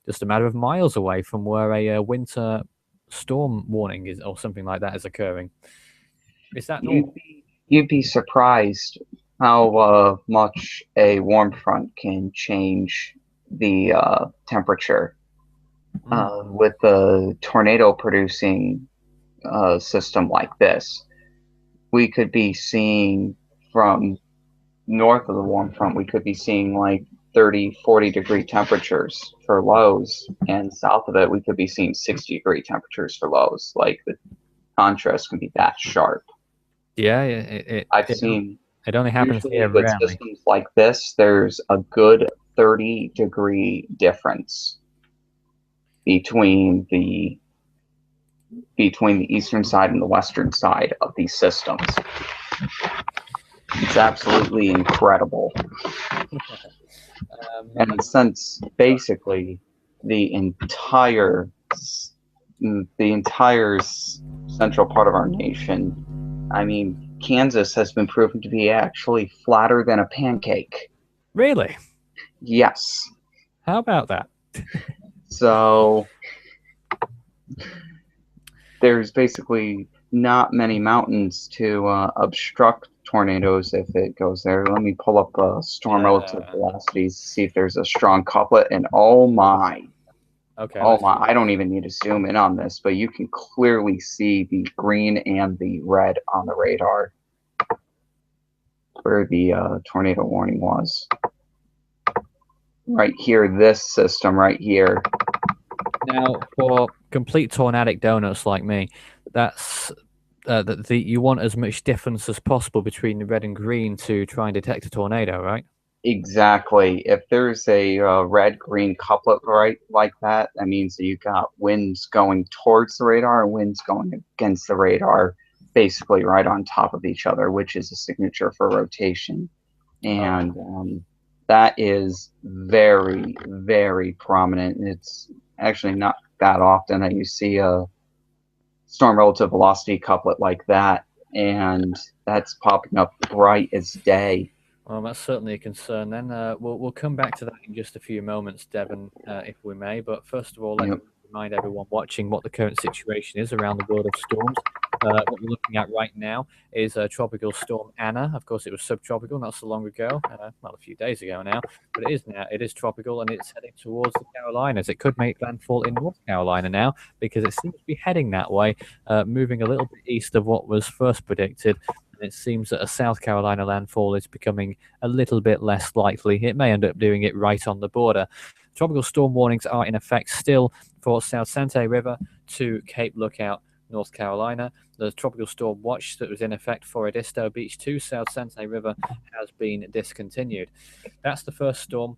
just a matter of miles away from where a winter storm warning is, or something like that, is occurring. Is that normal? You'd be surprised how much a warm front can change the temperature. With the tornado producing system like this, we could be seeing from north of the warm front, we could be seeing like 30, 40-degree temperatures for lows, and south of it, we could be seeing 60-degree temperatures for lows. Like the contrast can be that sharp. Yeah, I've seen it only happens usually here with rarely. systems like this, there's a good 30-degree difference between the eastern side and the western side of these systems. It's absolutely incredible. And since basically the entire central part of our nation, I mean, Kansas has been proven to be actually flatter than a pancake. Really? Yes. How about that? So there's basically not many mountains to obstruct tornadoes if it goes there. Let me pull up storm relative velocities to see if there's a strong couplet. And oh my, okay, oh my, I don't even need to zoom in on this, but you can clearly see the green and the red on the radar where the tornado warning was. Right here, this system right here. Now, for complete tornadic donuts like me, that's you want as much difference as possible between the red and green to try and detect a tornado, right? Exactly. If there's a red-green couplet right like that, that means that you got winds going towards the radar and winds going against the radar, basically right on top of each other, which is a signature for rotation. And that is very, very prominent. It's actually not that often that you see a storm relative velocity couplet like that, and that's popping up bright as day. Well, that's certainly a concern then. We'll come back to that in just a few moments, Devon, if we may. But first of all, let me remind everyone watching what the current situation is around the world of storms. What we're looking at right now is Tropical Storm Anna. Of course, it was subtropical not so long ago, well, a few days ago now, but it is tropical, and it's heading towards the Carolinas. It could make landfall in North Carolina now because it seems to be heading that way, moving a little bit east of what was first predicted. And it seems that a South Carolina landfall is becoming a little bit less likely. It may end up doing it right on the border. Tropical storm warnings are in effect still for South Sante River to Cape Lookout, North Carolina. The tropical storm watch that was in effect for Edisto Beach to South Sante River has been discontinued. That's the first storm.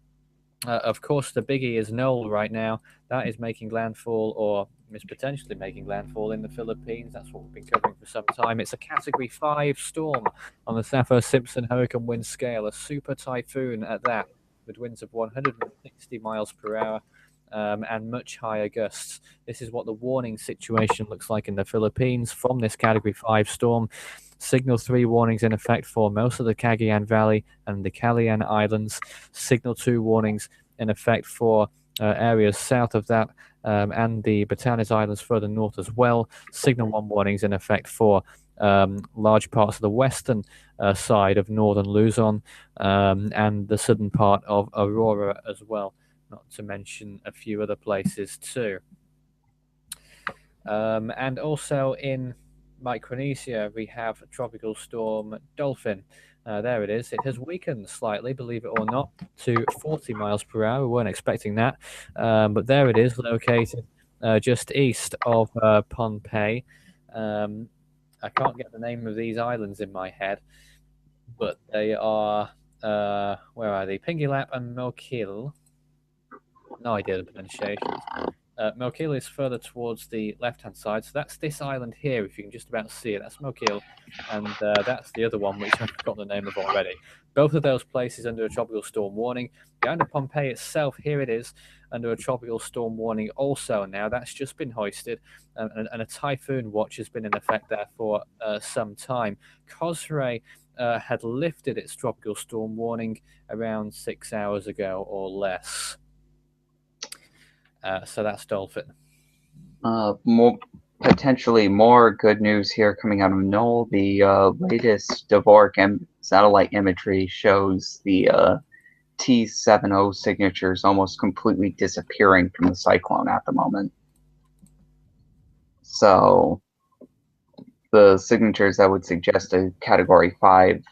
Of course, the biggie is Noul right now. That is making landfall, or is potentially making landfall in the Philippines. That's what we've been covering for some time. It's a Category 5 storm on the Saffir-Simpson hurricane wind scale, a super typhoon at that, with winds of 160 miles per hour and much higher gusts. This is what the warning situation looks like in the Philippines from this Category 5 storm. Signal 3 warnings in effect for most of the Cagayan Valley and the Calayan Islands. Signal 2 warnings in effect for areas south of that and the Batanes Islands further north as well. Signal 1 warnings in effect for large parts of the western side of northern Luzon and the southern part of Aurora as well, not to mention a few other places too. And also in Micronesia, we have Tropical Storm Dolphin. There it is. It has weakened slightly, believe it or not, to 40 miles per hour. We weren't expecting that. But there it is, located just east of Pohnpei. I can't get the name of these islands in my head, but they are, where are they? Pingilap and Mokil. No idea the pronunciation. Mokil is further towards the left-hand side. So that's this island here, if you can just about see it. That's Mokil. And that's the other one, which I've forgotten the name of already. Both of those places under a tropical storm warning. The island of Pohnpei itself, here it is, under a tropical storm warning also now. That's just been hoisted. And a typhoon watch has been in effect there for some time. Cosray had lifted its tropical storm warning around 6 hours ago or less. So that's Dolphin. Potentially more good news here coming out of Noul. The latest Dvorak satellite imagery shows the T70 signatures almost completely disappearing from the cyclone at the moment. So the signatures that would suggest a Category 5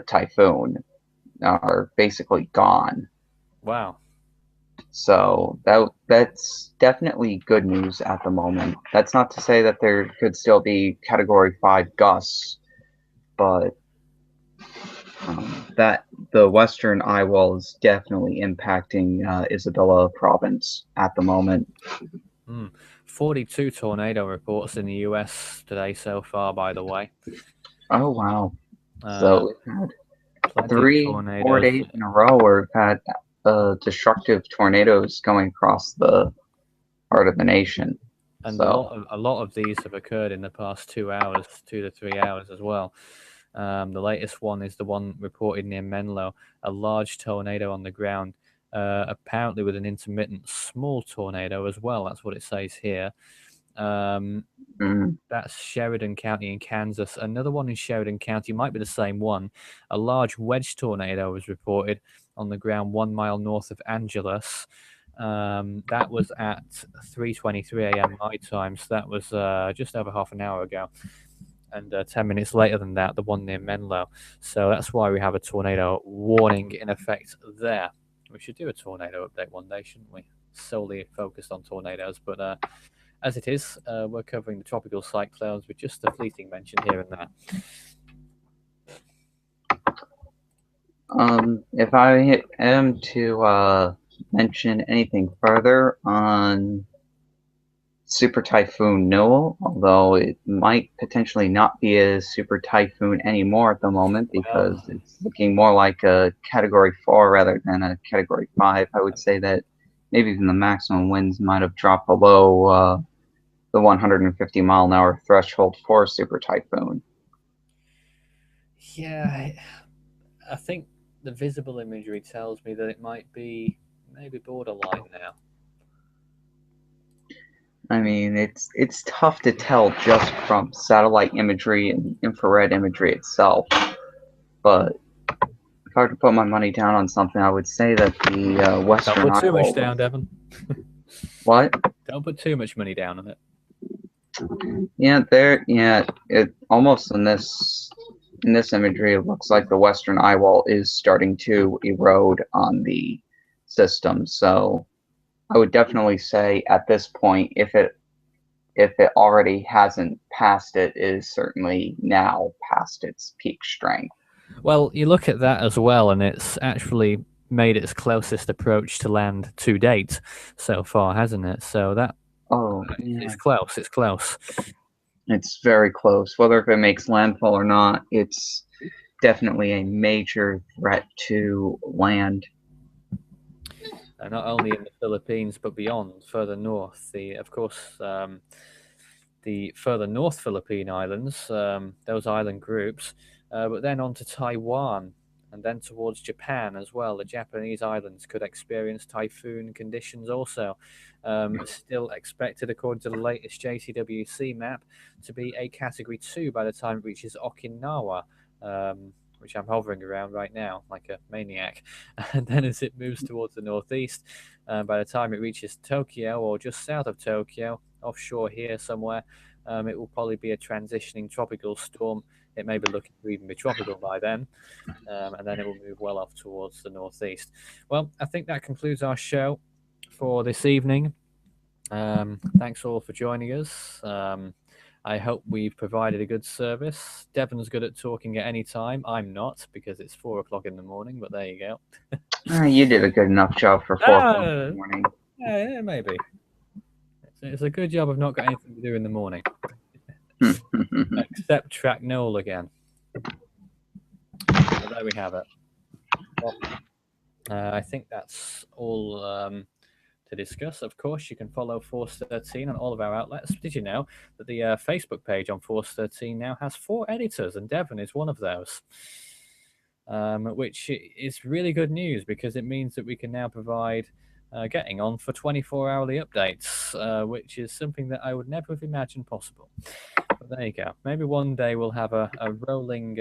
typhoon are basically gone. Wow. So that's definitely good news at the moment. That's not to say that there could still be Category 5 gusts, but that the western eye wall is definitely impacting Isabella province at the moment. 42 tornado reports in the US today so far, by the way. Oh, wow. So we've had Plenty of 4 days in a row where we've had destructive tornadoes going across the part of the nation. And So a lot of these have occurred in the past 2 hours, 2 to 3 hours as well. The latest one is the one reported near Menlo, a large tornado on the ground, apparently with an intermittent small tornado as well. That's what it says here. That's Sheridan County in Kansas. Another one in Sheridan County might be the same one. A large wedge tornado was reported on the ground 1 mile north of Angeles. That was at 3:23 a.m. my time, so that was just over half an hour ago. And 10 minutes later than that, the one near Menlo. So that's why we have a tornado warning in effect there. We should do a tornado update one day, shouldn't we? Solely focused on tornadoes, but as it is, we're covering the tropical cyclones with just a fleeting mention here and there. If I am to mention anything further on Super Typhoon Noul, although it might potentially not be a Super Typhoon anymore at the moment because it's looking more like a Category 4 rather than a Category 5, I would say that maybe even the maximum winds might have dropped below the 150-mile-an-hour threshold for a Super Typhoon. Yeah, I think the visible imagery tells me that it might be maybe borderline now. I mean, it's tough to tell just from satellite imagery and infrared imagery itself, but if I were to put my money down on something, I would say that the western Don't put too eye much wall. down, Devon. What? Don't put too much money down on it. Yeah, it almost in this imagery, it looks like the western eye wall is starting to erode on the system. So I would definitely say at this point, if it already hasn't passed it, is certainly now past its peak strength. Well, you look at that as well, and it's actually made its closest approach to land to date so far, hasn't it? So that it's close. It's close. It's very close. Whether if it makes landfall or not, it's definitely a major threat to land. Not only in the Philippines but beyond, further north. Of course, the further north Philippine islands, those island groups, but then on to Taiwan and then towards Japan as well. The Japanese islands could experience typhoon conditions also. Still expected, according to the latest JCWC map, to be a Category 2 by the time it reaches Okinawa. Which I'm hovering around right now like a maniac. And then as it moves towards the northeast, by the time it reaches Tokyo or just south of Tokyo, offshore here somewhere, it will probably be a transitioning tropical storm. It may be looking to even be tropical by then, and then it will move well off towards the northeast. Well, I think that concludes our show for this evening. Thanks all for joining us. I hope we've provided a good service. Devon's good at talking at any time. I'm not because it's 4 o'clock in the morning, but there you go. You did a good enough job for 4 o'clock in the morning. Yeah, maybe. It's a good job I've not got anything to do in the morning. Except track Noul again. So there we have it. Well, I think that's all to discuss. Of course, you can follow Force 13 on all of our outlets. Did you know that the Facebook page on Force 13 now has 4 editors, and Devon is one of those? Which is really good news because it means that we can now provide getting on for 24-hourly updates, which is something that I would never have imagined possible. But there you go. Maybe one day we'll have a rolling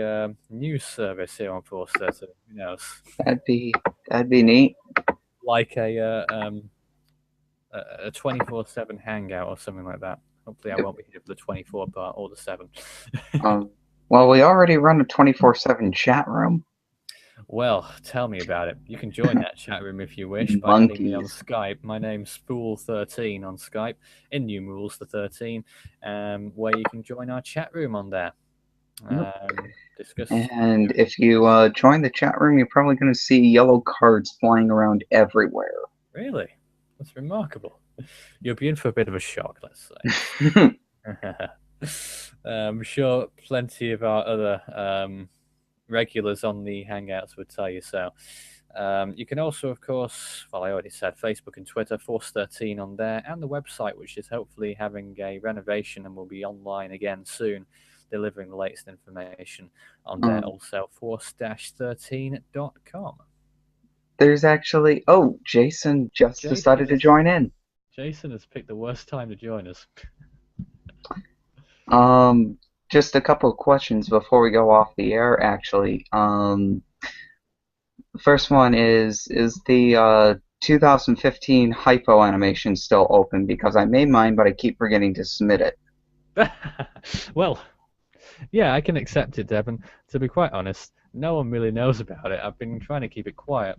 news service here on Force 13. Who knows? That'd be neat. Like a 24/7 hangout or something like that. Hopefully, I won't be here for the 24 part or the 7. Um, well, we already run a 24/7 chat room. Well, tell me about it. You can join that chat room if you wish by adding me on Monkeys. Skype. My name's Spool13 on Skype, in numerals the 13, where you can join our chat room on there. Yep. Discuss. And if you join the chat room, you're probably going to see yellow cards flying around everywhere. Really? That's remarkable. You'll be in for a bit of a shock, let's say. I'm sure plenty of our other regulars on the Hangouts would tell you so. You can also, of course, well, I already said Facebook and Twitter, Force13 on there, and the website, which is hopefully having a renovation and will be online again soon, delivering the latest information on there. Also, force-13.com. There's actually, Jason just decided to join in. Jason has picked the worst time to join us. Just a couple of questions before we go off the air, actually. The first one is the 2015 hypo animation still open? Because I made mine, but I keep forgetting to submit it. Well, yeah, I can accept it, Devon. To be quite honest, no one really knows about it. I've been trying to keep it quiet.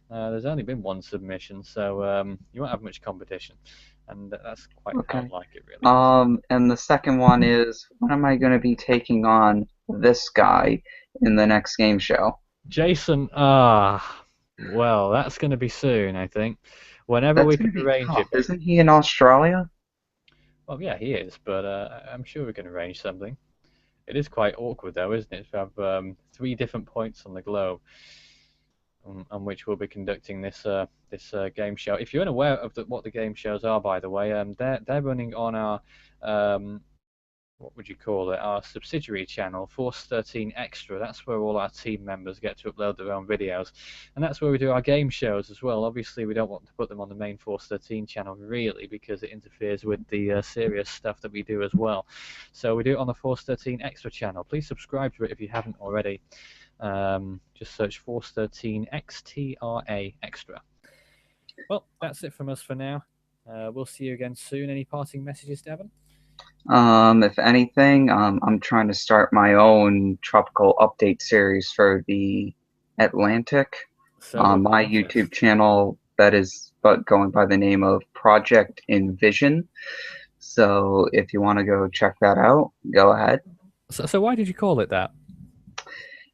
There's only been one submission, so you won't have much competition, and that's quite how I like it, really. And the second one is, when am I going to be taking on this guy in the next game show? Jason, well, that's going to be soon, I think. Whenever That's we going can to be arrange tough. it. Isn't he in Australia? Well, yeah, he is, but I'm sure we can arrange something. It is quite awkward, though, isn't it, to have 3 different points on the globe on which we'll be conducting this game show. If you're unaware of what the game shows are, by the way, they're running on our what would you call it? Our subsidiary channel, Force 13 Extra. That's where all our team members get to upload their own videos, and that's where we do our game shows as well. Obviously, we don't want to put them on the main Force 13 channel really because it interferes with the serious stuff that we do as well. So we do it on the Force 13 Extra channel. Please subscribe to it if you haven't already. Just search Force 13 XTRA Extra. Well, that's it from us for now. We'll see you again soon. Any parting messages, Devon? If anything, I'm trying to start my own tropical update series for the Atlantic on my YouTube channel that is going by the name of Project Envision. So if you want to go check that out, go ahead. So why did you call it that?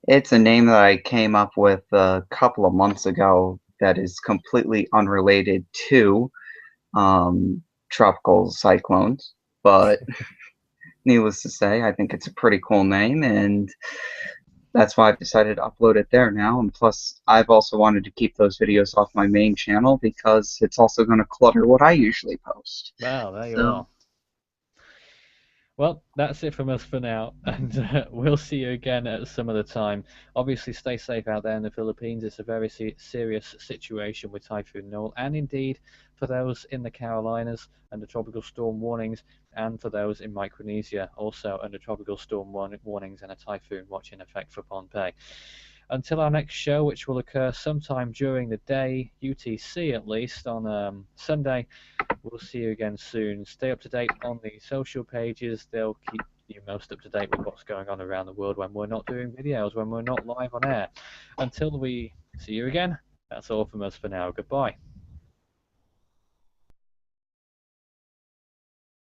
It's a name that I came up with a couple of months ago that is completely unrelated to tropical cyclones. But needless to say, I think it's a pretty cool name, and that's why I've decided to upload it there now. And plus, I've also wanted to keep those videos off my main channel because it's also going to clutter what I usually post. Well, there you are. Well, that's it from us for now, and we'll see you again at some other time. Obviously, stay safe out there in the Philippines. It's a very serious situation with Typhoon Noul, and indeed for those in the Carolinas under tropical storm warnings, and for those in Micronesia also under tropical storm warnings and a typhoon watch in effect for Pohnpei. Until our next show, which will occur sometime during the day, UTC at least, on Sunday, we'll see you again soon. Stay up to date on the social pages. They'll keep you most up to date with what's going on around the world when we're not doing videos, when we're not live on air. Until we see you again, that's all from us for now. Goodbye.